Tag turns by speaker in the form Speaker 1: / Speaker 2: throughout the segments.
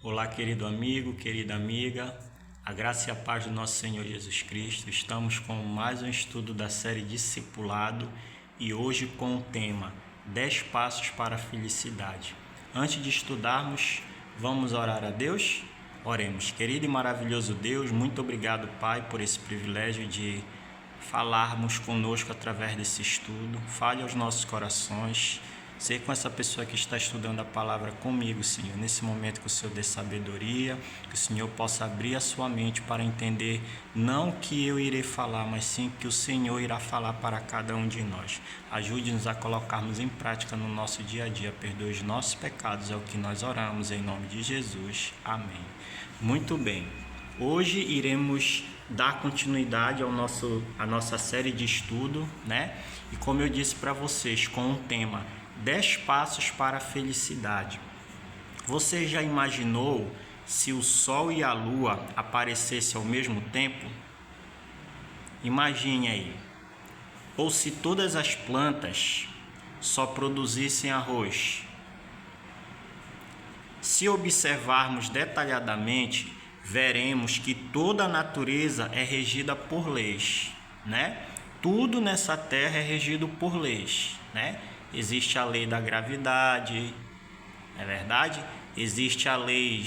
Speaker 1: Olá, querido amigo, querida amiga, a graça e a paz do nosso Senhor Jesus Cristo. Estamos com mais um estudo da série Discipulado e hoje com o tema 10 Passos para a Felicidade. Antes de estudarmos, vamos orar a Deus? Oremos. Querido e maravilhoso Deus, muito obrigado, Pai, por esse privilégio de falarmos conosco através desse estudo. Fale aos nossos corações. Ser com essa pessoa que está estudando a palavra comigo, Senhor, nesse momento que o Senhor dê sabedoria, que o Senhor possa abrir a sua mente para entender não o que eu irei falar, mas sim que o Senhor irá falar para cada um de nós. Ajude-nos a colocarmos em prática no nosso dia a dia. Perdoe os nossos pecados, é o que nós oramos em nome de Jesus. Amém. Muito bem. Hoje iremos dar continuidade à nossa série de estudo, né? E como eu disse para vocês, com o tema 10 passos para a felicidade. Você já imaginou se o Sol e a Lua aparecessem ao mesmo tempo? Imagine aí. Ou se todas as plantas só produzissem arroz? Se observarmos detalhadamente, veremos que toda a natureza é regida por leis, né? Tudo nessa terra é regido por leis, né? Existe a lei da gravidade, não é verdade? Existe a lei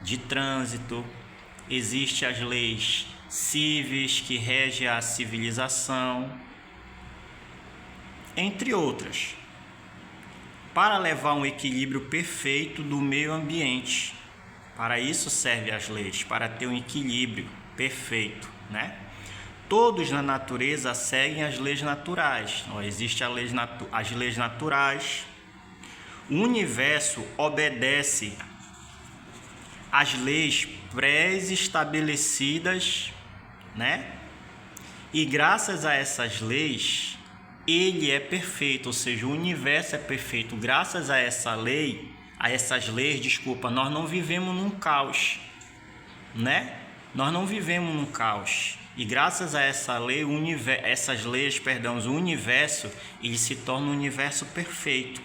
Speaker 1: de trânsito, existe as leis cíveis que regem a civilização, entre outras, para levar um equilíbrio perfeito do meio ambiente. Para isso servem as leis, para ter um equilíbrio perfeito, né? Todos na natureza seguem as leis naturais. Existem as leis naturais. O universo obedece às leis pré-estabelecidas, né? E graças a essas leis, ele é perfeito, ou seja, o universo é perfeito. Graças a essas leis, nós não vivemos num caos, né? Nós não vivemos num caos. E graças a essa lei, o universo ele se torna um universo perfeito.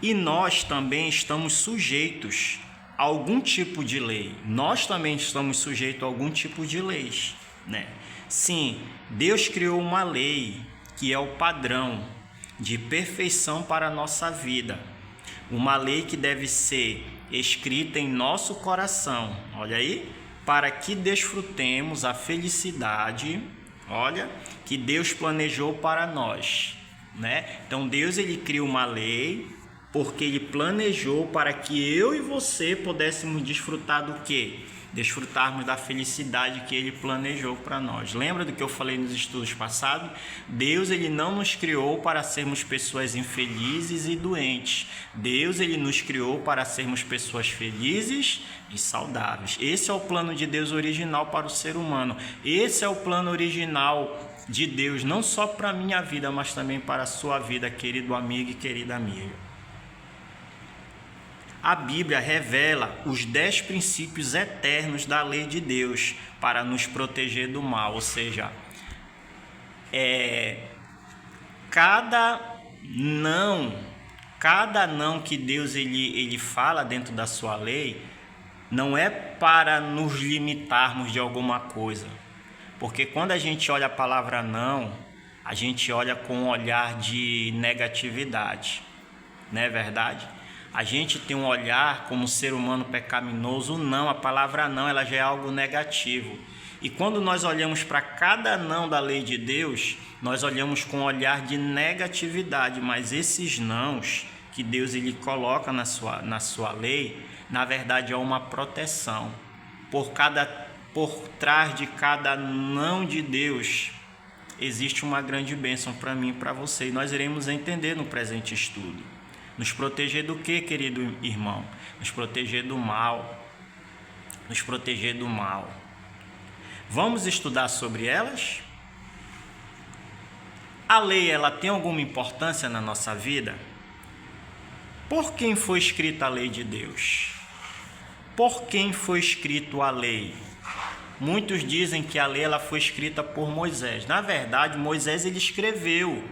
Speaker 1: E nós também estamos sujeitos a algum tipo de lei. Nós também estamos sujeitos a algum tipo de leis, né? Sim, Deus criou uma lei que é o padrão de perfeição para a nossa vida. Uma lei que deve ser escrita em nosso coração. Olha aí. Para que desfrutemos a felicidade, olha, que Deus planejou para nós, né? Então Deus ele cria uma lei porque ele planejou para que eu e você pudéssemos desfrutar do quê? Desfrutarmos da felicidade que ele planejou para nós. Lembra do que eu falei nos estudos passados? Deus ele não nos criou para sermos pessoas infelizes e doentes. Deus ele nos criou para sermos pessoas felizes e saudáveis. Esse é o plano de Deus original para o ser humano. Esse é o plano original de Deus, não só para a minha vida, mas também para a sua vida, querido amigo e querida amiga. A Bíblia revela os 10 princípios eternos da lei de Deus para nos proteger do mal, ou seja, cada não que Deus ele fala dentro da sua lei não é para nos limitarmos de alguma coisa, porque quando a gente olha a palavra não, a gente olha com um olhar de negatividade, não é verdade? A gente tem um olhar como ser humano pecaminoso, não, a palavra não, ela já é algo negativo. E quando nós olhamos para cada não da lei de Deus, nós olhamos com um olhar de negatividade, mas esses nãos que Deus ele coloca na sua lei, na verdade é uma proteção. Por trás de cada não de Deus, existe uma grande bênção para mim e para você. E nós iremos entender no presente estudo. Nos proteger do que, querido irmão? Nos proteger do mal. Nos proteger do mal. Vamos estudar sobre elas? A lei, ela tem alguma importância na nossa vida? Por quem foi escrita a lei de Deus? Por quem foi escrita a lei? Muitos dizem que a lei ela foi escrita por Moisés. Na verdade, Moisés ele escreveu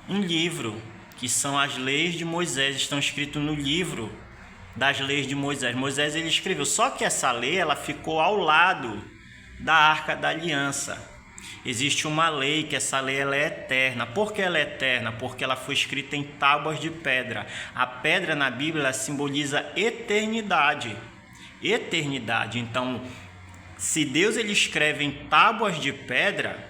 Speaker 1: um livro, que são as leis de Moisés, estão escritas no livro das leis de Moisés. Moisés ele escreveu, só que essa lei ela ficou ao lado da Arca da Aliança. Existe uma lei, que essa lei ela é eterna. Por que ela é eterna? Porque ela foi escrita em tábuas de pedra. A pedra na Bíblia ela simboliza eternidade. Eternidade. Então, se Deus ele escreve em tábuas de pedra,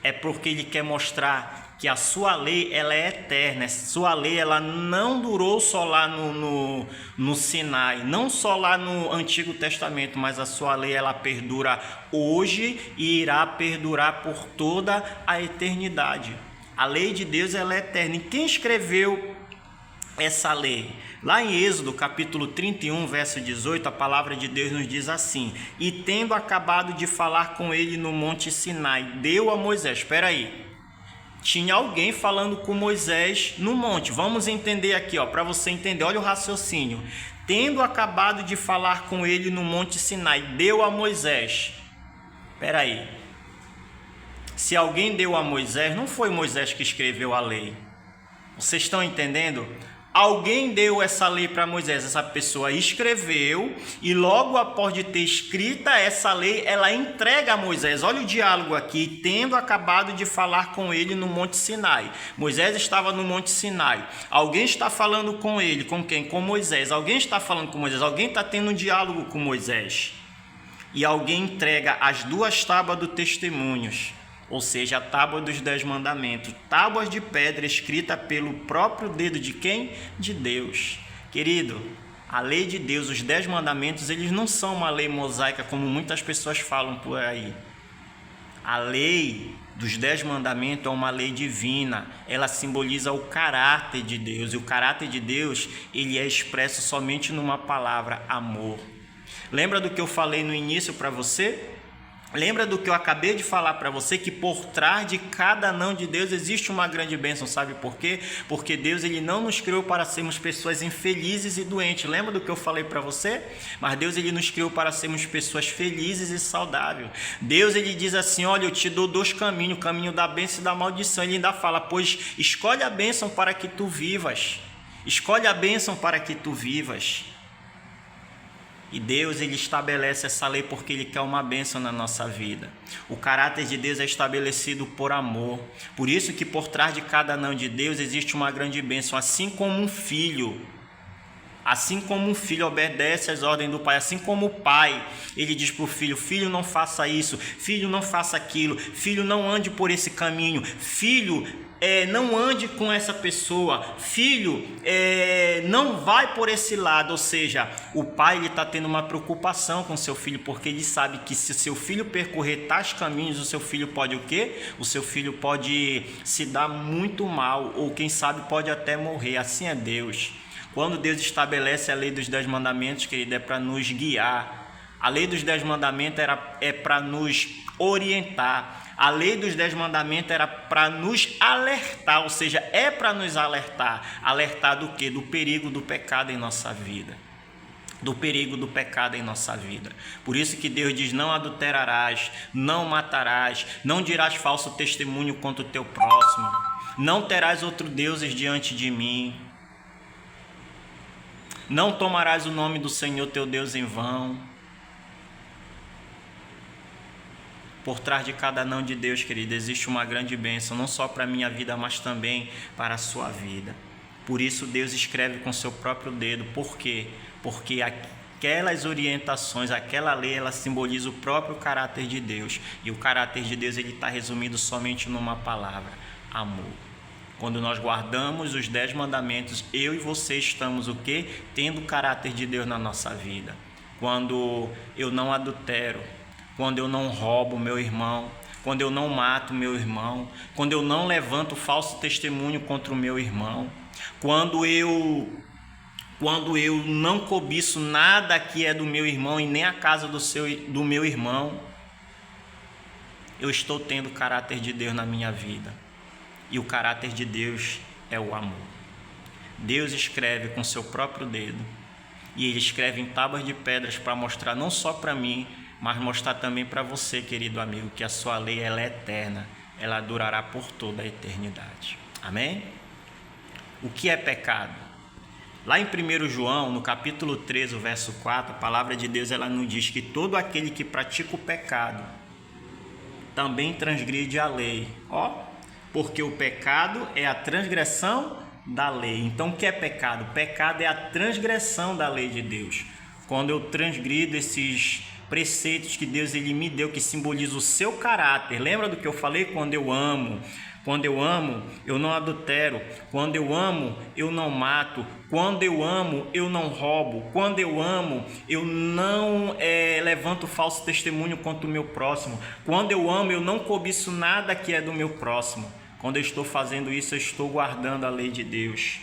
Speaker 1: é porque ele quer mostrar que a sua lei ela é eterna. Sua lei ela não durou só lá no Sinai, não só lá no Antigo Testamento, mas a sua lei ela perdura hoje e irá perdurar por toda a eternidade. A lei de Deus ela é eterna. E quem escreveu essa lei? Lá em Êxodo capítulo 31, verso 18, a palavra de Deus nos diz assim: e tendo acabado de falar com ele no monte Sinai, deu a Moisés. Espera aí. Tinha alguém falando com Moisés no monte. Vamos entender aqui, para você entender. Olha o raciocínio. Tendo acabado de falar com ele no monte Sinai, deu a Moisés. Espera aí. Se alguém deu a Moisés, não foi Moisés que escreveu a lei. Vocês estão entendendo? Alguém deu essa lei para Moisés, essa pessoa escreveu e logo após de ter escrita essa lei, ela entrega a Moisés. Olha o diálogo aqui, tendo acabado de falar com ele no Monte Sinai. Moisés estava no Monte Sinai. Alguém está falando com ele, com quem? Com Moisés. Alguém está falando com Moisés, alguém está tendo um diálogo com Moisés. E alguém entrega as 2 tábuas do testemunhos. Ou seja, a tábua dos 10 mandamentos, tábuas de pedra escrita pelo próprio dedo de quem? De Deus. Querido, a lei de Deus, os 10 mandamentos, eles não são uma lei mosaica como muitas pessoas falam por aí. A lei dos 10 mandamentos é uma lei divina, ela simboliza o caráter de Deus. E o caráter de Deus, ele é expresso somente numa palavra, amor. Lembra do que eu falei no início para você? Lembra do que eu acabei de falar para você, que por trás de cada não de Deus existe uma grande bênção, sabe por quê? Porque Deus ele não nos criou para sermos pessoas infelizes e doentes. Lembra do que eu falei para você? Mas Deus ele nos criou para sermos pessoas felizes e saudáveis. Deus ele diz assim, olha, eu te dou 2 caminhos, o caminho da bênção e da maldição. Ele ainda fala, pois escolhe a bênção para que tu vivas. Escolhe a bênção para que tu vivas. E Deus ele estabelece essa lei porque ele quer uma bênção na nossa vida. O caráter de Deus é estabelecido por amor. Por isso que por trás de cada não de Deus existe uma grande bênção. Assim como um filho obedece às ordens do pai, assim como o pai, ele diz para o filho, filho não faça isso, filho não faça aquilo, filho não ande por esse caminho, filho não ande com essa pessoa, filho não vai por esse lado. Ou seja, o pai está tendo uma preocupação com seu filho, porque ele sabe que se seu filho percorrer tais caminhos, o seu filho pode o quê? O seu filho pode se dar muito mal, ou quem sabe pode até morrer. Assim é Deus. Quando Deus estabelece a lei dos 10 mandamentos, querido, é para nos guiar. A lei dos 10 mandamentos é para nos orientar. A lei dos 10 mandamentos era para nos alertar, ou seja, é para nos alertar. Alertar do quê? Do perigo do pecado em nossa vida. Do perigo do pecado em nossa vida. Por isso que Deus diz, não adulterarás, não matarás, não dirás falso testemunho contra o teu próximo, não terás outros deuses diante de mim. Não tomarás o nome do Senhor teu Deus em vão. Por trás de cada não de Deus, querido, existe uma grande bênção, não só para a minha vida, mas também para a sua vida. Por isso Deus escreve com seu próprio dedo. Por quê? Porque aquelas orientações, aquela lei, ela simboliza o próprio caráter de Deus. E o caráter de Deus ele está resumido somente numa palavra, amor. Quando nós guardamos os 10 mandamentos, eu e você estamos o quê? Tendo o caráter de Deus na nossa vida. Quando eu não adultero, quando eu não roubo meu irmão, quando eu não mato meu irmão, quando eu não levanto falso testemunho contra o meu irmão, quando eu não cobiço nada que é do meu irmão e nem a casa do meu irmão, eu estou tendo o caráter de Deus na minha vida. E o caráter de Deus é o amor. Deus escreve com seu próprio dedo. E ele escreve em tábuas de pedras para mostrar não só para mim, mas mostrar também para você, querido amigo, que a sua lei ela é eterna. Ela durará por toda a eternidade. Amém? O que é pecado? Lá em 1 João, no capítulo 13, o verso 4, a palavra de Deus ela nos diz que todo aquele que pratica o pecado também transgride a lei. Porque o pecado é a transgressão da lei. Então, o que é pecado? Pecado é a transgressão da lei de Deus. Quando eu transgrido esses preceitos que Deus ele me deu, que simboliza o seu caráter. Lembra do que eu falei? Quando eu amo, eu não adultero. Quando eu amo, eu não mato. Quando eu amo, eu não roubo. Quando eu amo, eu não levanto falso testemunho contra o meu próximo. Quando eu amo, eu não cobiço nada que é do meu próximo. Quando eu estou fazendo isso, eu estou guardando a lei de Deus.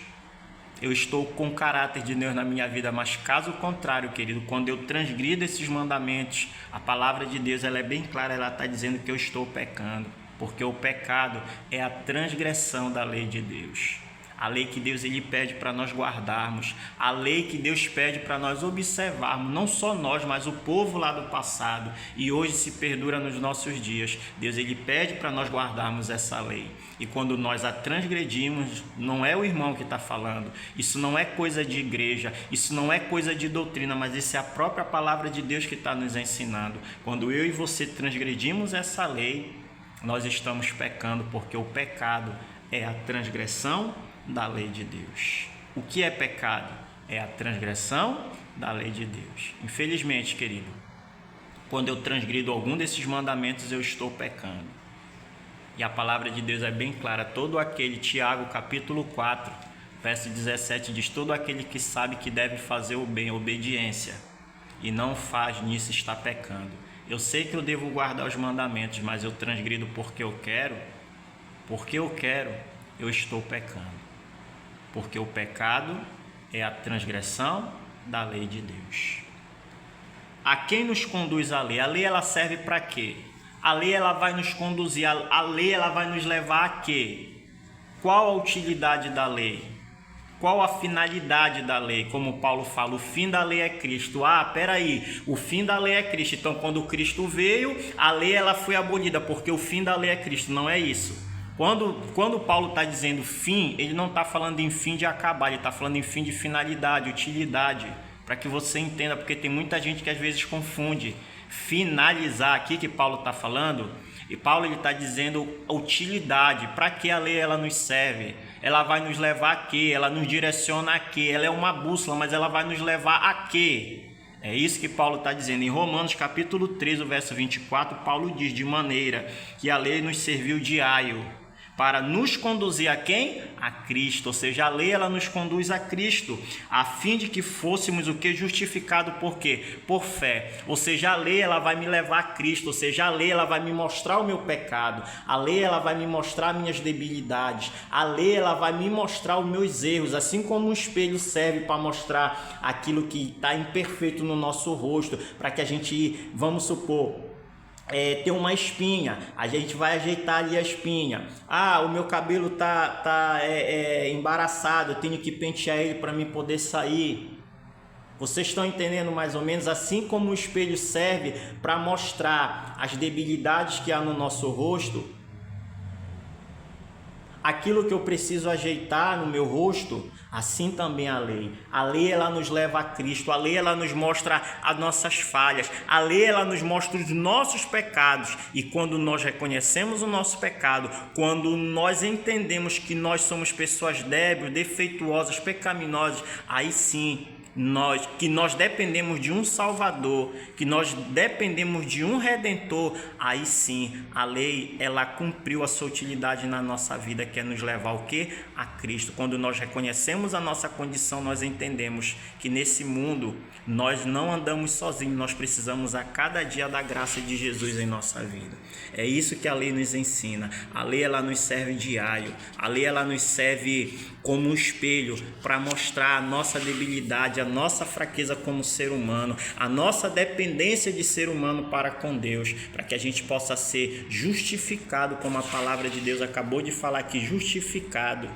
Speaker 1: Eu estou com o caráter de Deus na minha vida, mas caso contrário, querido, quando eu transgrido esses mandamentos, a palavra de Deus ela é bem clara, ela está dizendo que eu estou pecando, porque o pecado é a transgressão da lei de Deus. A lei que Deus ele pede para nós guardarmos, a lei que Deus pede para nós observarmos, não só nós, mas o povo lá do passado, e hoje se perdura nos nossos dias. Deus ele pede para nós guardarmos essa lei, e quando nós a transgredimos, não é o irmão que está falando, isso não é coisa de igreja, isso não é coisa de doutrina, mas isso é a própria palavra de Deus que está nos ensinando. Quando eu e você transgredimos essa lei, nós estamos pecando, porque o pecado é a transgressão da lei de Deus. O que é pecado? É a transgressão da lei de Deus. Infelizmente, querido, quando eu transgrido algum desses mandamentos, eu estou pecando. E a palavra de Deus é bem clara. Todo aquele, Tiago capítulo 4, verso 17, diz: todo aquele que sabe que deve fazer o bem, obediência, e não faz, nisso está pecando. Eu sei que eu devo guardar os mandamentos, mas eu transgrido porque eu quero, eu estou pecando. Porque o pecado é a transgressão da lei de Deus. A quem nos conduz a lei? A lei ela serve para quê? A lei ela vai nos conduzir, a lei ela vai nos levar a quê? Qual a utilidade da lei? Qual a finalidade da lei? Como Paulo fala, o fim da lei é Cristo. Peraí, o fim da lei é Cristo. Então, quando Cristo veio, a lei ela foi abolida, porque o fim da lei é Cristo. Não é isso. Quando Paulo está dizendo fim, ele não está falando em fim de acabar, ele está falando em fim de finalidade, utilidade, para que você entenda, porque tem muita gente que às vezes confunde. Finalizar aqui que Paulo está falando, e Paulo está dizendo utilidade, para que a lei ela nos serve, ela vai nos levar a quê, ela nos direciona a quê, ela é uma bússola, mas ela vai nos levar a quê? É isso que Paulo está dizendo. Em Romanos capítulo 13, o verso 24, Paulo diz: de maneira que a lei nos serviu de aio, para nos conduzir a quem? A Cristo. Ou seja, a lei ela nos conduz a Cristo, a fim de que fôssemos o que? Justificado por quê? Por fé. Ou seja, a lei ela vai me levar a Cristo, ou seja, a lei ela vai me mostrar o meu pecado, a lei ela vai me mostrar minhas debilidades, a lei ela vai me mostrar os meus erros, assim como um espelho serve para mostrar aquilo que está imperfeito no nosso rosto, para que a gente, vamos supor, tem uma espinha, a gente vai ajeitar ali a espinha. O meu cabelo tá embaraçado, eu tenho que pentear ele para mim poder sair. Vocês estão entendendo mais ou menos? Assim como o espelho serve para mostrar as debilidades que há no nosso rosto, aquilo que eu preciso ajeitar no meu rosto, assim também a lei. A lei ela nos leva a Cristo, a lei ela nos mostra as nossas falhas, a lei ela nos mostra os nossos pecados, e quando nós reconhecemos o nosso pecado, quando nós entendemos que nós somos pessoas débeis, defeituosas, pecaminosas, aí sim, nós dependemos de um Salvador, que nós dependemos de um Redentor, aí sim a lei ela cumpriu a sua utilidade na nossa vida, que é nos levar ao quê? A Cristo. Quando nós reconhecemos a nossa condição, nós entendemos que nesse mundo nós não andamos sozinhos, nós precisamos a cada dia da graça de Jesus em nossa vida. É isso que a lei nos ensina. A lei ela nos serve de aio, a lei ela nos serve como um espelho para mostrar a nossa debilidade, a nossa fraqueza como ser humano, a nossa dependência de ser humano para com Deus, para que a gente possa ser justificado, como a palavra de Deus acabou de falar aqui, justificado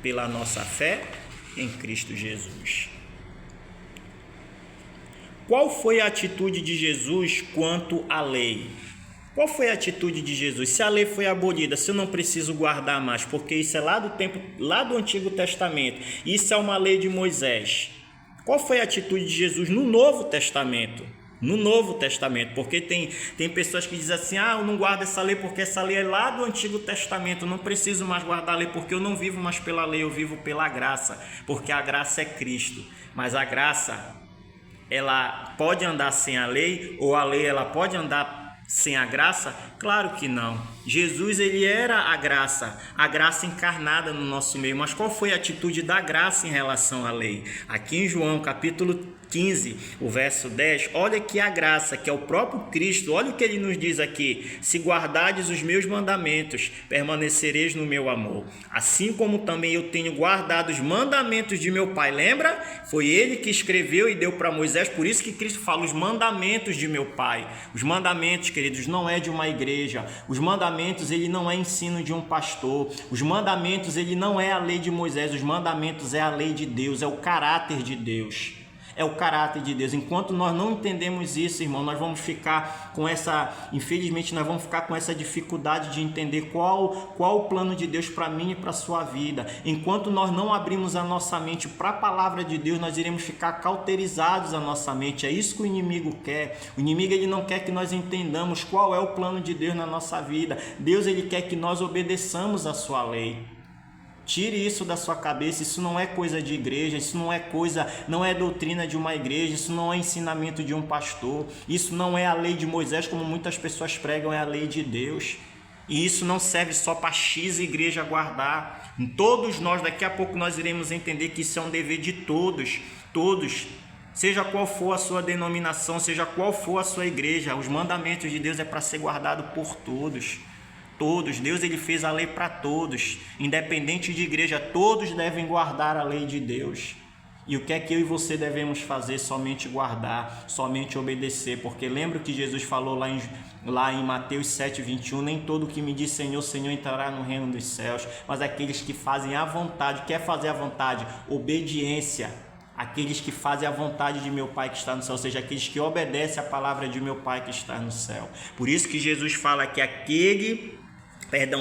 Speaker 1: pela nossa fé em Cristo Jesus. Qual foi a atitude de Jesus quanto à lei? Qual foi a atitude de Jesus? Se a lei foi abolida, se eu não preciso guardar mais, porque isso é lá do Antigo Testamento, isso é uma lei de Moisés. Qual foi a atitude de Jesus no Novo Testamento? No Novo Testamento, porque tem pessoas que dizem assim, eu não guardo essa lei porque essa lei é lá do Antigo Testamento, eu não preciso mais guardar a lei porque eu não vivo mais pela lei, eu vivo pela graça, porque a graça é Cristo. Mas a graça, ela pode andar sem a lei, ou a lei ela pode andar sem a graça? Claro que não. Jesus, ele era a graça encarnada no nosso meio. Mas qual foi a atitude da graça em relação à lei? Aqui em João capítulo 15, o verso 10, olha que a graça, que é o próprio Cristo, olha o que ele nos diz aqui: se guardardes os meus mandamentos, permanecereis no meu amor, assim como também eu tenho guardado os mandamentos de meu Pai. Lembra? Foi ele que escreveu e deu para Moisés, por isso que Cristo fala os mandamentos de meu Pai. Os mandamentos, queridos, não é de uma igreja, os mandamentos, ele não é ensino de um pastor, os mandamentos, ele não é a lei de Moisés, os mandamentos é a lei de Deus, é o caráter de Deus. É o caráter de Deus. Enquanto nós não entendemos isso, irmão, nós vamos ficar com infelizmente nós vamos ficar com essa dificuldade de entender qual o plano de Deus para mim e para a sua vida. Enquanto nós não abrimos a nossa mente para a palavra de Deus, nós iremos ficar cauterizados a nossa mente. É isso que o inimigo quer. O inimigo, ele não quer que nós entendamos qual é o plano de Deus na nossa vida. Deus, ele quer que nós obedeçamos a sua lei. Tire isso da sua cabeça, isso não é coisa de igreja, isso não é doutrina de uma igreja, isso não é ensinamento de um pastor, isso não é a lei de Moisés, como muitas pessoas pregam, é a lei de Deus. E isso não serve só para X igreja guardar. Todos nós, daqui a pouco nós iremos entender que isso é um dever de todos, seja qual for a sua denominação, seja qual for a sua igreja, os mandamentos de Deus é para ser guardado por todos. Todos, Deus, ele fez a lei para todos, independente de igreja, todos devem guardar a lei de Deus. E o que é que eu e você devemos fazer? Somente guardar, somente obedecer, porque lembra que Jesus falou lá em Mateus 7:21, nem todo que me diz Senhor, Senhor entrará no reino dos céus, mas aqueles que fazem a vontade. Quer fazer a vontade? Obediência. Aqueles que fazem a vontade de meu Pai que está no céu, ou seja, aqueles que obedecem a palavra de meu Pai que está no céu. Por isso que Jesus fala que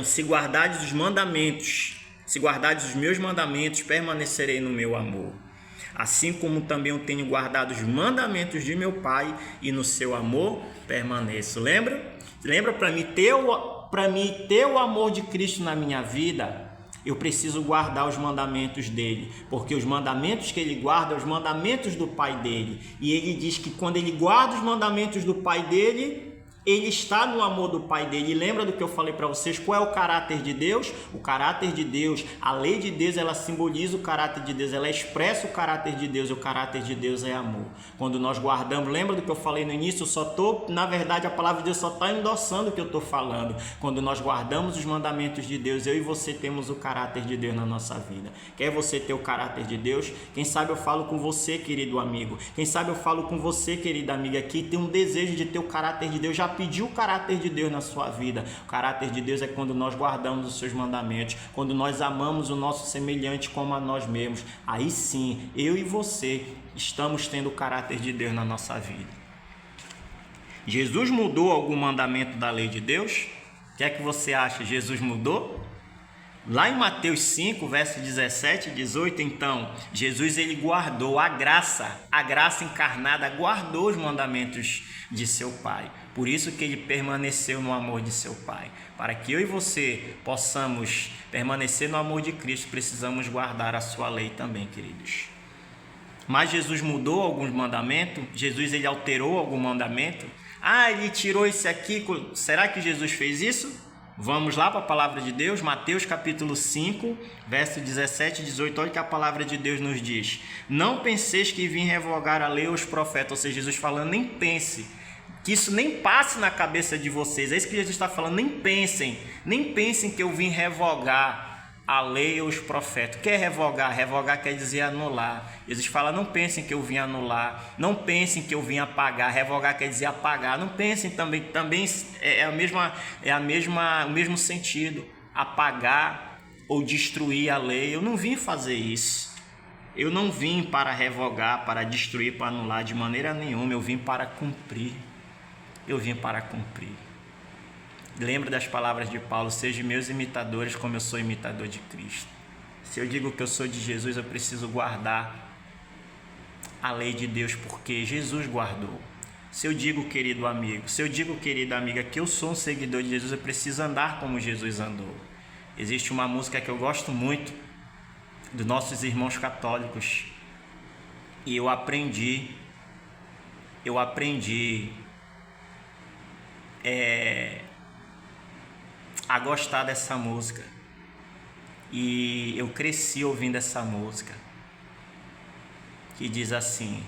Speaker 1: se guardardes os mandamentos, se guardardes os meus mandamentos, permanecerei no meu amor. Assim como também eu tenho guardado os mandamentos de meu Pai e no seu amor permaneço. Lembra? Para mim ter o amor de Cristo na minha vida, eu preciso guardar os mandamentos dele, porque os mandamentos que ele guarda, os mandamentos do Pai dele. E ele diz que quando ele guarda os mandamentos do Pai dele, ele está no amor do Pai dele. E lembra do que eu falei para vocês? Qual é o caráter de Deus? O caráter de Deus, a lei de Deus, ela simboliza o caráter de Deus, ela expressa o caráter de Deus, e o caráter de Deus é amor. Quando nós guardamos, lembra do que eu falei no início? Na verdade, a palavra de Deus só está endossando o que eu estou falando. Quando nós guardamos os mandamentos de Deus, eu e você temos o caráter de Deus na nossa vida. Quer você ter o caráter de Deus? Quem sabe eu falo com você, querido amigo. Quem sabe eu falo com você, querida amiga, que tem um desejo de ter o caráter de Deus. Já pediu o caráter de Deus na sua vida? O caráter de Deus é quando nós guardamos os seus mandamentos, quando nós amamos o nosso semelhante como a nós mesmos. Aí sim, eu e você estamos tendo o caráter de Deus na nossa vida. Jesus mudou algum mandamento da lei de Deus? O que é que você acha? Jesus mudou? Lá em Mateus 5, verso 17 e 18, então, Jesus, ele guardou a graça encarnada, guardou os mandamentos de seu Pai. Por isso que ele permaneceu no amor de seu Pai. Para que eu e você possamos permanecer no amor de Cristo, precisamos guardar a sua lei também, queridos. Mas Jesus mudou alguns mandamentos? Jesus, ele alterou algum mandamento? Ele tirou esse aqui. Será que Jesus fez isso? Vamos lá para a palavra de Deus, Mateus capítulo 5, verso 17 e 18, olha o que a palavra de Deus nos diz. Não penseis que vim revogar a lei ou os profetas, ou seja, Jesus falando, nem pense, que isso nem passe na cabeça de vocês, é isso que Jesus está falando, nem pensem que eu vim revogar a lei ou os profetas. O que é revogar? Revogar quer dizer anular. Jesus fala, não pensem que eu vim anular, não pensem que eu vim apagar. Revogar quer dizer apagar. Não pensem também o mesmo sentido, apagar ou destruir a lei. Eu não vim fazer isso. Eu não vim para revogar, para destruir, para anular de maneira nenhuma. Eu vim para cumprir. Lembra das palavras de Paulo: sejam meus imitadores como eu sou imitador de Cristo. Se eu digo que eu sou de Jesus, eu preciso guardar a lei de Deus, porque Jesus guardou. Se eu digo, querido amigo, se eu digo, querida amiga, que eu sou um seguidor de Jesus, eu preciso andar como Jesus andou. Existe uma música que eu gosto muito, dos nossos irmãos católicos, e eu aprendi a gostar dessa música, e eu cresci ouvindo essa música, que diz assim: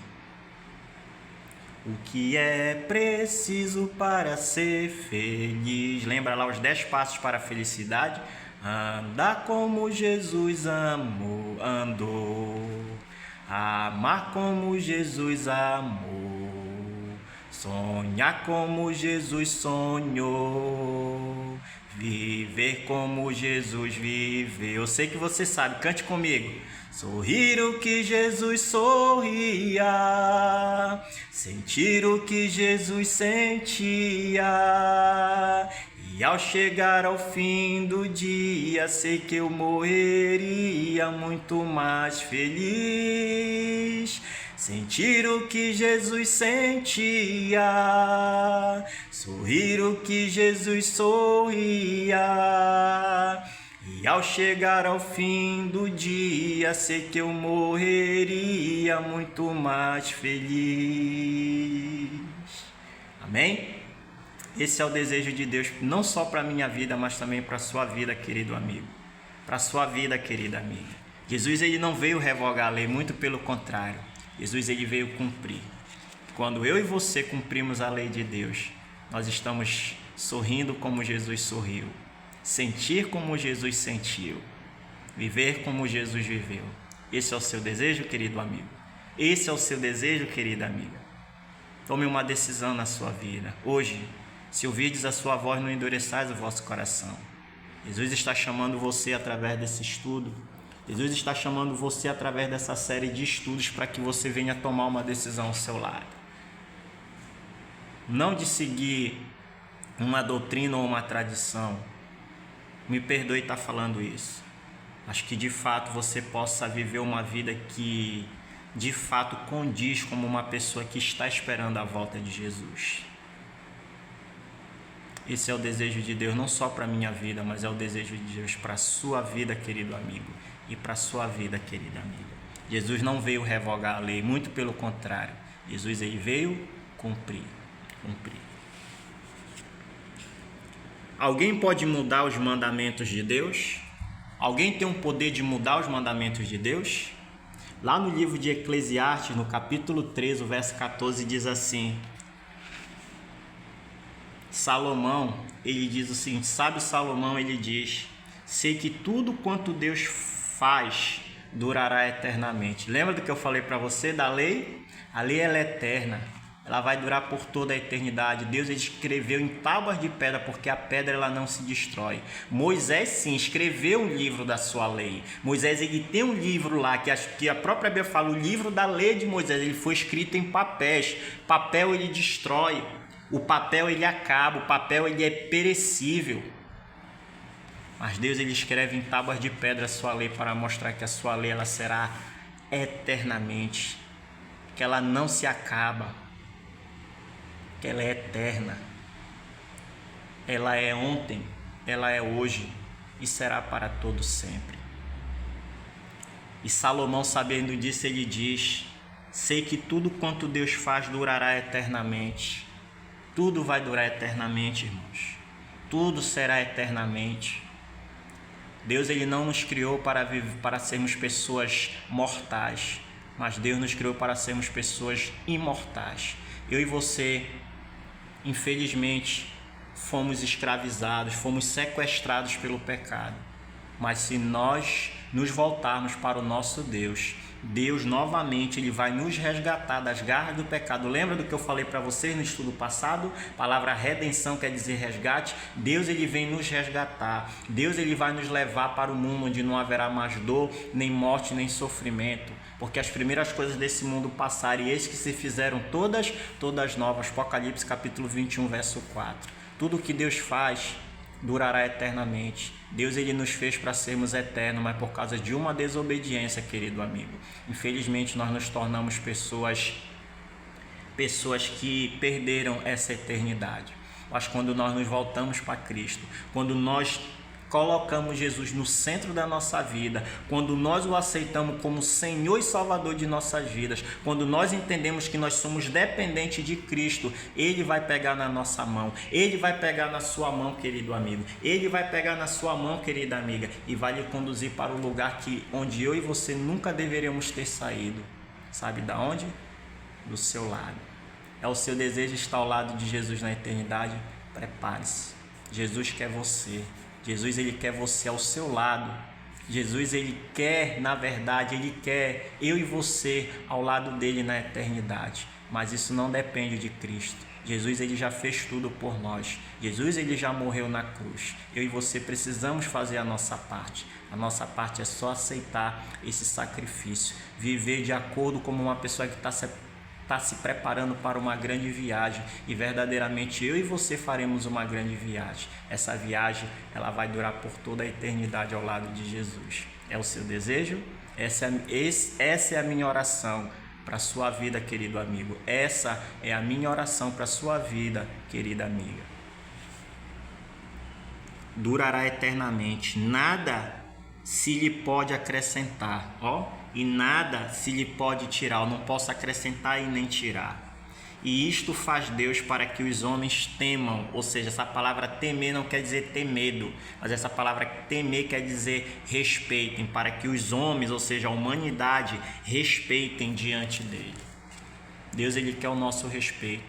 Speaker 1: o que é preciso para ser feliz? Lembra lá os 10 passos para a felicidade? Andar como Jesus andou, amar como Jesus amou, sonhar como Jesus sonhou, viver como Jesus viveu. Eu sei que você sabe, cante comigo. Sorrir o que Jesus sorria, sentir o que Jesus sentia, e ao chegar ao fim do dia, sei que eu morreria muito mais feliz. Sentir o que Jesus sentia, sorrir o que Jesus sorria, e ao chegar ao fim do dia, sei que eu morreria muito mais feliz. Amém? Esse é o desejo de Deus, não só para a minha vida, mas também para a sua vida, querido amigo. Para a sua vida, querida amiga. Jesus, ele não veio revogar a lei, muito pelo contrário. Jesus, ele veio cumprir. Quando eu e você cumprimos a lei de Deus, nós estamos sorrindo como Jesus sorriu, sentir como Jesus sentiu, viver como Jesus viveu. Esse é o seu desejo, querido amigo? Esse é o seu desejo, querida amiga? Tome uma decisão na sua vida. Hoje, se ouvirdes a sua voz, não endureçais o vosso coração. Jesus está chamando você através desse estudo. Jesus está chamando você através dessa série de estudos para que você venha tomar uma decisão ao seu lado. Não de seguir uma doutrina ou uma tradição. Me perdoe estar falando isso. Acho que de fato você possa viver uma vida que de fato condiz como uma pessoa que está esperando a volta de Jesus. Esse é o desejo de Deus, não só para a minha vida, mas é o desejo de Deus para a sua vida, querido amigo, e para a sua vida, querida amiga. Jesus não veio revogar a lei, muito pelo contrário. Jesus, ele veio cumprir. Alguém pode mudar os mandamentos de Deus? Alguém tem o poder de mudar os mandamentos de Deus? Lá no livro de Eclesiastes, no capítulo 13, o verso 14, diz assim: Salomão, ele diz o seguinte, sábio Salomão, ele diz: sei que tudo quanto Deus faz durará eternamente. Lembra do que eu falei para você da lei? A lei, ela é eterna, ela vai durar por toda a eternidade. Deus, ele escreveu em tábuas de pedra, porque a pedra, ela não se destrói. Moisés, sim, escreveu um livro da sua lei. Moisés, ele tem um livro lá, que a própria Bíblia fala, o livro da lei de Moisés, ele foi escrito em papéis. Papel, ele destrói. O papel, ele acaba, o papel, ele é perecível. Mas Deus, ele escreve em tábuas de pedra a sua lei para mostrar que a sua lei, ela será eternamente, que ela não se acaba, que ela é eterna. Ela é ontem, ela é hoje e será para todo sempre. E Salomão, sabendo disso, ele diz: sei que tudo quanto Deus faz durará eternamente. Tudo vai durar eternamente, irmãos. Tudo será eternamente. Deus, ele não nos criou para sermos pessoas mortais, mas Deus nos criou para sermos pessoas imortais. Eu e você, infelizmente, fomos escravizados, fomos sequestrados pelo pecado. Mas se nós nos voltarmos para o nosso Deus, Deus novamente, ele vai nos resgatar das garras do pecado. Lembra do que eu falei para vocês no estudo passado? A palavra redenção quer dizer resgate. Deus, ele vem nos resgatar. Deus, ele vai nos levar para o mundo onde não haverá mais dor, nem morte, nem sofrimento. Porque as primeiras coisas desse mundo passaram, e eis que se fizeram todas novas. Apocalipse capítulo 21, verso 4. Tudo que Deus faz durará eternamente. Deus ele nos fez para sermos eternos, mas por causa de uma desobediência, querido amigo, infelizmente nós nos tornamos pessoas que perderam essa eternidade. Mas quando nós nos voltamos para Cristo, quando nós colocamos Jesus no centro da nossa vida, quando nós o aceitamos como Senhor e Salvador de nossas vidas, quando nós entendemos que nós somos dependentes de Cristo, Ele vai pegar na nossa mão, Ele vai pegar na sua mão, querido amigo, Ele vai pegar na sua mão, querida amiga, e vai lhe conduzir para o lugar onde eu e você nunca deveríamos ter saído. Sabe da onde? Do seu lado. É o seu desejo estar ao lado de Jesus na eternidade? Prepare-se. Jesus quer você. Jesus ele quer você ao seu lado. Jesus ele quer, na verdade, ele quer eu e você ao lado dele na eternidade. Mas isso não depende de Cristo. Jesus ele já fez tudo por nós. Jesus ele já morreu na cruz. Eu e você precisamos fazer a nossa parte. A nossa parte é só aceitar esse sacrifício, viver de acordo como uma pessoa que está se preparando para uma grande viagem, e verdadeiramente eu e você faremos uma grande viagem. Essa viagem ela vai durar por toda a eternidade ao lado de Jesus. É o seu desejo? Essa é a minha oração para a sua vida, querido amigo. Essa é a minha oração para a sua vida, querida amiga. Durará eternamente, nada se lhe pode acrescentar, e nada se lhe pode tirar. Eu não posso acrescentar e nem tirar. E isto faz Deus para que os homens temam, ou seja, essa palavra temer não quer dizer ter medo, mas essa palavra temer quer dizer respeitem, para que os homens, ou seja, a humanidade, respeitem diante dele. Deus ele quer o nosso respeito,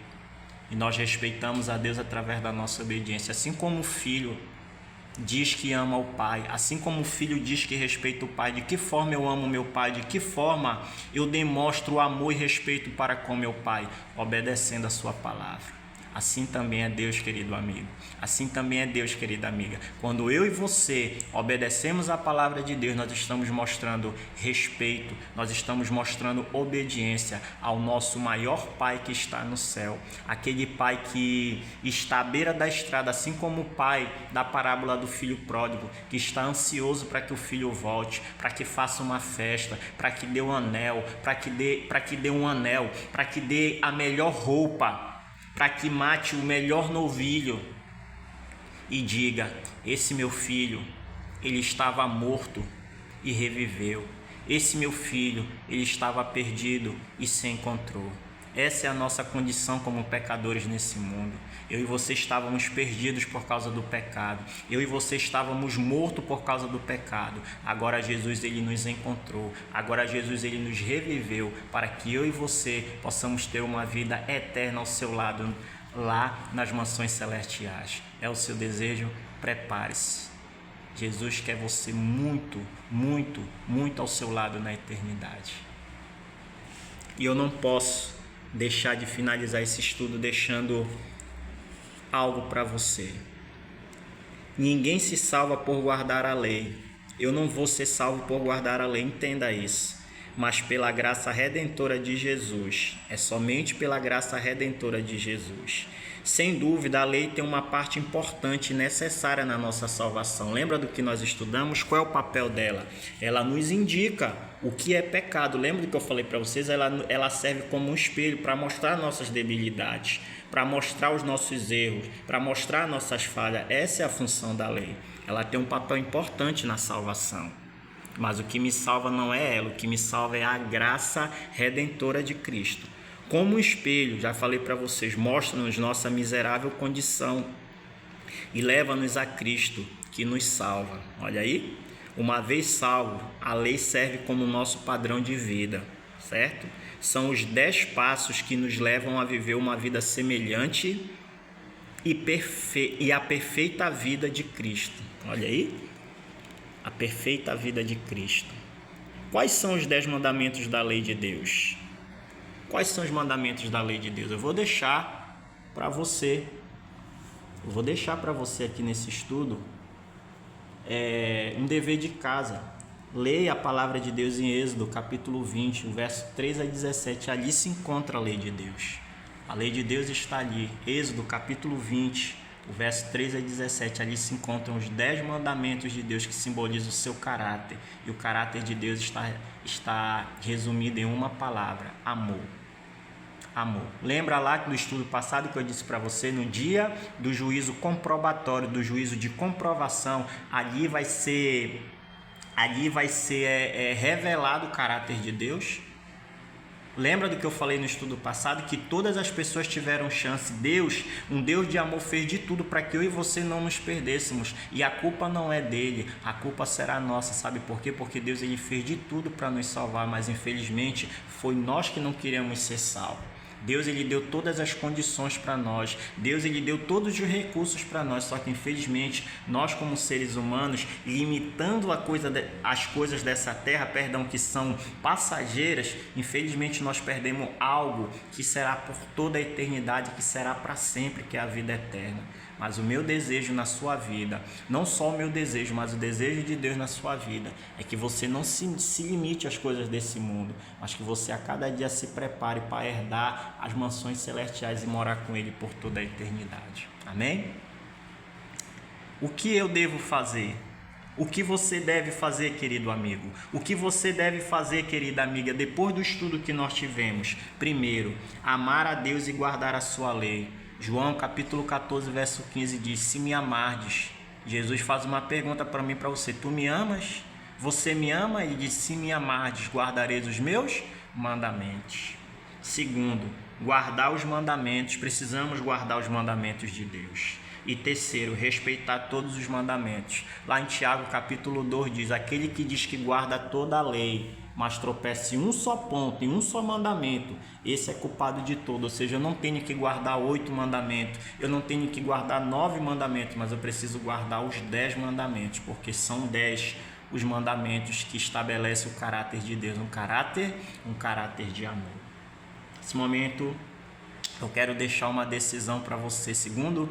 Speaker 1: e nós respeitamos a Deus através da nossa obediência, assim como o filho diz que ama o pai, assim como o filho diz que respeita o pai. De que forma eu amo meu pai? De que forma eu demonstro amor e respeito para com meu pai? Obedecendo a sua palavra. Assim também é Deus, querido amigo. Assim também é Deus, querida amiga. Quando eu e você obedecemos a palavra de Deus, nós estamos mostrando respeito, nós estamos mostrando obediência ao nosso maior Pai que está no céu. Aquele Pai que está à beira da estrada, assim como o pai da parábola do filho pródigo, que está ansioso para que o filho volte, para que faça uma festa, para que dê um anel, para que dê a melhor roupa, para que mate o melhor novilho e diga: esse meu filho, ele estava morto e reviveu. Esse meu filho, ele estava perdido e se encontrou. Essa é a nossa condição como pecadores nesse mundo. Eu e você estávamos perdidos por causa do pecado. Eu e você estávamos mortos por causa do pecado. Agora Jesus ele nos encontrou. Agora Jesus ele nos reviveu para que eu e você possamos ter uma vida eterna ao seu lado, lá nas mansões celestiais. É o seu desejo? Prepare-se. Jesus quer você muito, muito, muito ao seu lado na eternidade. E eu não posso deixar de finalizar esse estudo deixando algo para você. Ninguém se salva por guardar a lei. Eu não vou ser salvo por guardar a lei, entenda isso. Mas pela graça redentora de Jesus. É somente pela graça redentora de Jesus. Sem dúvida, a lei tem uma parte importante e necessária na nossa salvação. Lembra do que nós estudamos? Qual é o papel dela? Ela nos indica o que é pecado. Lembra do que eu falei para vocês? Ela serve como um espelho para mostrar nossas debilidades, para mostrar os nossos erros, para mostrar nossas falhas. Essa é a função da lei. Ela tem um papel importante na salvação. Mas o que me salva não é ela, o que me salva é a graça redentora de Cristo. Como um espelho, já falei para vocês, mostra-nos nossa miserável condição e leva-nos a Cristo, que nos salva. Olha aí, uma vez salvo, a lei serve como nosso padrão de vida, certo? São os 10 passos que nos levam a viver uma vida semelhante e a perfeita vida de Cristo. Olha aí, a perfeita vida de Cristo. Quais são os 10 mandamentos da lei de Deus? Quais são os mandamentos da lei de Deus? Eu vou deixar para você. Aqui nesse estudo um dever de casa. Leia a palavra de Deus em Êxodo, capítulo 20, verso 3 a 17. Ali se encontra a lei de Deus. A lei de Deus está ali. Êxodo, capítulo 20, O verso 13 a 17, ali se encontram os 10 mandamentos de Deus que simbolizam o seu caráter. E o caráter de Deus está resumido em uma palavra: amor. Amor. Lembra lá do estudo passado que eu disse para você, no dia do juízo comprobatório, do juízo de comprovação, ali vai ser revelado o caráter de Deus. Lembra do que eu falei no estudo passado, que todas as pessoas tiveram chance. Deus, um Deus de amor, fez de tudo para que eu e você não nos perdêssemos. E a culpa não é dele, a culpa será nossa. Sabe por quê? Porque Deus ele fez de tudo para nos salvar, mas infelizmente foi nós que não queríamos ser salvos. Deus ele deu todas as condições para nós, Deus ele deu todos os recursos para nós, só que infelizmente nós como seres humanos, limitando as coisas dessa terra, que são passageiras, infelizmente nós perdemos algo que será por toda a eternidade, que será para sempre, que é a vida eterna. Mas o meu desejo na sua vida, não só o meu desejo, mas o desejo de Deus na sua vida, é que você não se limite às coisas desse mundo, mas que você a cada dia se prepare para herdar as mansões celestiais e morar com Ele por toda a eternidade. Amém? O que eu devo fazer? O que você deve fazer, querido amigo? O que você deve fazer, querida amiga, depois do estudo que nós tivemos? Primeiro, amar a Deus e guardar a sua lei. João capítulo 14, verso 15 diz: se me amardes, Jesus faz uma pergunta para mim e para você: tu me amas? Você me ama? Ele diz: se me amardes, guardareis os meus mandamentos. Segundo, guardar os mandamentos, precisamos guardar os mandamentos de Deus. E terceiro, respeitar todos os mandamentos. Lá em Tiago capítulo 2 diz: aquele que diz que guarda toda a lei, mas tropeça em um só ponto, em um só mandamento, esse é culpado de todo. Ou seja, eu não tenho que guardar 8 mandamentos, eu não tenho que guardar 9 mandamentos, mas eu preciso guardar os 10 mandamentos, porque são 10 os mandamentos que estabelecem o caráter de Deus, um caráter de amor. Nesse momento, eu quero deixar uma decisão para você. Segundo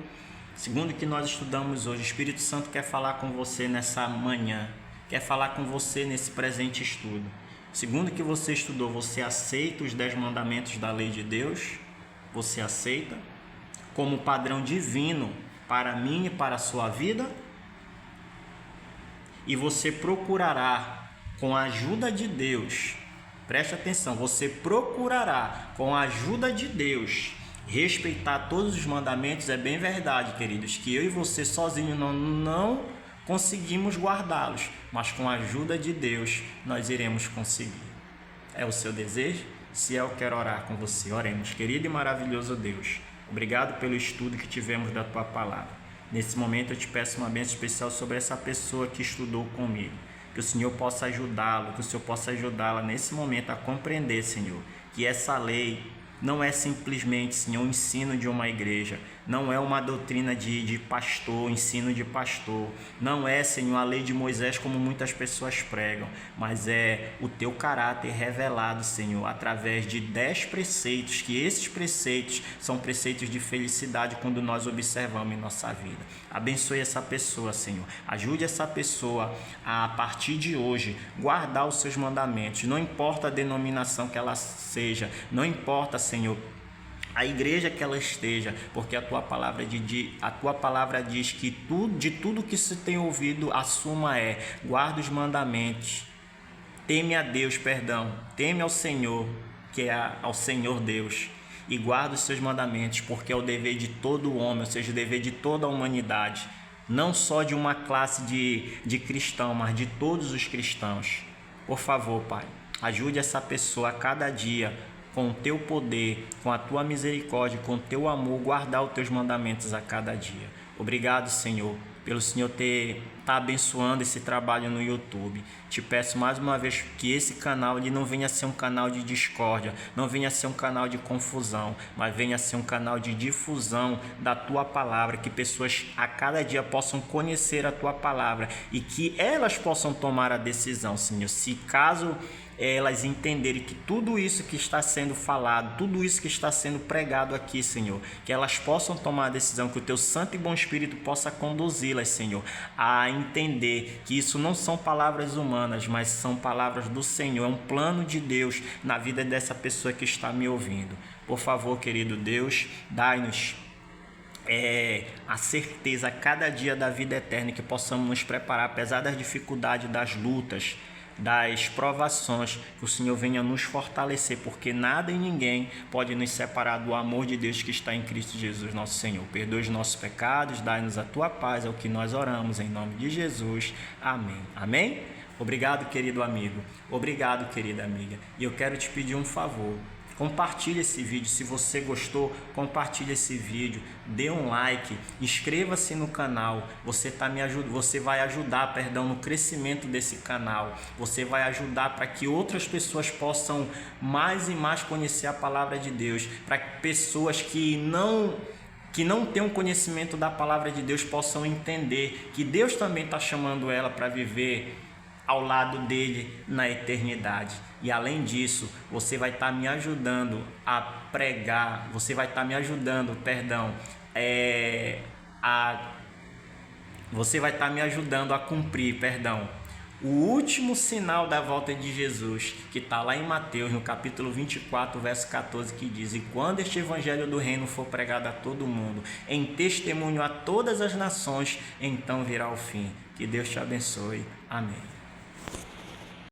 Speaker 1: o que nós estudamos hoje, o Espírito Santo quer falar com você nessa manhã, quer falar com você nesse presente estudo. Segundo o que você estudou, você aceita os 10 mandamentos da lei de Deus? Você aceita como padrão divino para mim e para a sua vida? E você procurará, com a ajuda de Deus, preste atenção, você procurará, com a ajuda de Deus, respeitar todos os mandamentos. É bem verdade, queridos, que eu e você sozinhos não conseguimos guardá-los, mas com a ajuda de Deus nós iremos conseguir. É o seu desejo? Se eu quero orar com você, oremos. Querido e maravilhoso Deus, obrigado pelo estudo que tivemos da Tua Palavra. Nesse momento eu te peço uma bênção especial sobre essa pessoa que estudou comigo, que o Senhor possa ajudá-lo, que o Senhor possa ajudá-la nesse momento a compreender, Senhor, que essa lei não é simplesmente, Senhor, um ensino de uma igreja, não é uma doutrina de pastor, ensino de pastor, não é, Senhor, a lei de Moisés como muitas pessoas pregam, mas é o Teu caráter revelado, Senhor, através de 10 preceitos, que esses preceitos são preceitos de felicidade quando nós observamos em nossa vida. Abençoe essa pessoa, Senhor, ajude essa pessoa a partir de hoje, guardar os Seus mandamentos, não importa a denominação que ela seja, não importa, Senhor, a igreja que ela esteja, porque a Tua palavra diz que de tudo que se tem ouvido, a suma guarda os mandamentos, teme a Deus, teme ao Senhor, que é ao Senhor Deus, e guarda os Seus mandamentos, porque é o dever de todo homem, ou seja, o dever de toda a humanidade, não só de uma classe de cristão, mas de todos os cristãos. Por favor, Pai, ajude essa pessoa a cada dia, com o Teu poder, com a Tua misericórdia, com o Teu amor, guardar os Teus mandamentos a cada dia. Obrigado, Senhor, pelo Senhor tá abençoando esse trabalho no YouTube. Te peço mais uma vez que esse canal ele não venha a ser um canal de discórdia, não venha a ser um canal de confusão, mas venha a ser um canal de difusão da Tua palavra, que pessoas a cada dia possam conhecer a Tua palavra e que elas possam tomar a decisão, Senhor. Se caso elas entenderem que tudo isso que está sendo falado, tudo isso que está sendo pregado aqui, Senhor, que elas possam tomar a decisão, que o Teu Santo e Bom Espírito possa conduzi-las, Senhor, a entender que isso não são palavras humanas, mas são palavras do Senhor, é um plano de Deus na vida dessa pessoa que está me ouvindo. Por favor, querido Deus, dai-nos a certeza a cada dia da vida eterna, que possamos nos preparar, apesar das dificuldades, das lutas, das provações, que o Senhor venha nos fortalecer, porque nada e ninguém pode nos separar do amor de Deus que está em Cristo Jesus, nosso Senhor. Perdoa os nossos pecados, dai-nos a tua paz, é o que nós oramos, em nome de Jesus. Amém. Amém? Obrigado, querido amigo. Obrigado, querida amiga. E eu quero te pedir um favor. Compartilhe esse vídeo, se você gostou, compartilhe esse vídeo, dê um like, inscreva-se no canal, você vai ajudar, no crescimento desse canal, você vai ajudar para que outras pessoas possam mais e mais conhecer a palavra de Deus, para que pessoas que não tenham conhecimento da palavra de Deus possam entender que Deus também está chamando ela para viver ao lado dele na eternidade. E além disso, você vai estar me ajudando a pregar, você vai estar me ajudando, você vai estar me ajudando a cumprir, o último sinal da volta de Jesus, que está lá em Mateus, no capítulo 24, verso 14, que diz: e quando este evangelho do reino for pregado a todo mundo, em testemunho a todas as nações, então virá o fim. Que Deus te abençoe. Amém.